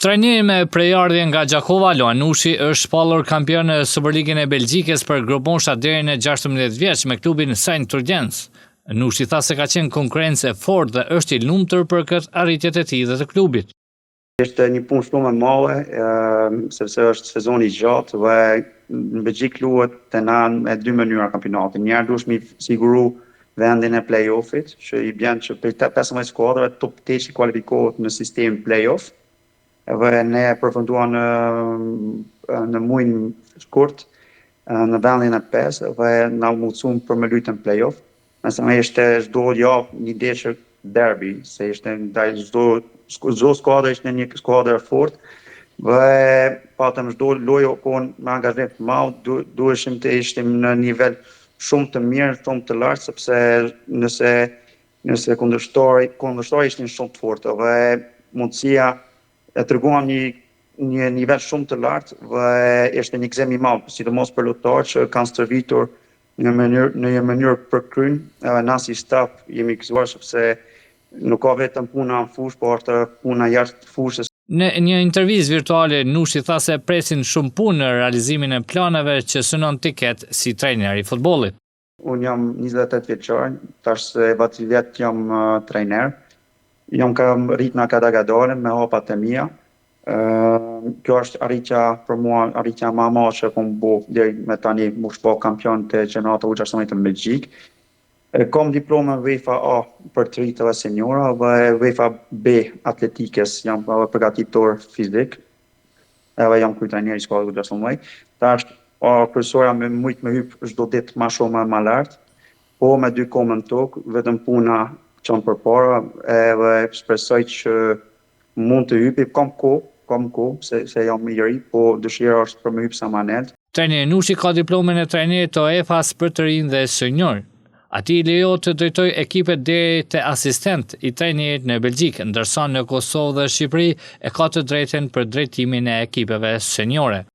Trajneri me prejardhje nga Gjakova, Loanushi, është shpallur kampion në Superligën e Belgjikës për grupmosha deri në 16 vjeç me klubin Saint-Turgens. Nushi tha se ka qenë konkurrencë e fortë dhe është i lumtur për këtë arritjet e tij dhe të klubit. Është një punë shumë e madhe, sepse është sezoni i gjatë dhe në Belgjik luhet në dy mënyra kampionati. Njëherë duhesh mi siguru vendin e play-offit, që i bën që për 15 skuadrave top 8 kualifikohet në sistemin play-off. Dhe ne përfunduam në muajin shkurt në vendin e 5 dhe na mundsuam për me luajtur në play-off. Nëse më ishte çdo javë një ndeshje derby, se ishte ndaj çdo skuadër ishte një skuadër e fortë dhe patëm çdo lojë kon me angazhim të madh, duheshim të ishim në nivel shumë të mirë, shumë të lartë, sepse nëse kundërshtori ishin shumë të fortë dhe mundësia e treguam një nivel shumë të lartë dhe ishte një gëzim i madh, sidomos për lojtarët që kanë stërvitur në një mënyrë përkryen, edhe na si staf jemi gëzuar sepse nuk ka vetëm puna në fushë, por është puna jashtë fushës. Në një intervistë virtuale, Nushi tha se presin shumë punë në realizimin e planeve që synon të ketë si trajner i futbollit. Unë jam 28 vjeçar, tash se 20 vjet jam trajner. Jam kam rrit në akademiadale me hapat e mia. Kjo është arritja për mua, arritja më e madhe që kam bërë deri me tani, më shpo kampion të qenata U16 në Belgjik. Kam diplomën UEFA A për të rritë dhe seniora dhe UEFA B atletikës, jam përgatitor fizik. Edhe jam kryetrajner i skuadrës U16. Tash kryesorja me mujt me hyp çdo ditë më shumë më lart, po me 2 komën tokë, vetëm puna çon përpara edhe shpresoj që mund të hypi, kam kohë, se jam i ri, po dëshira është për me hyp sa më lehtë. Trajneri Nushi ka diplomën e trajnerit të UEFA-s për të rinj dhe senior. Atij lejohet të drejtojë ekipet deri te asistent i trajnerit në Belgjik, ndërsa në Kosovë dhe Shqipëri e ka të drejtën për drejtimin e ekipeve seniore.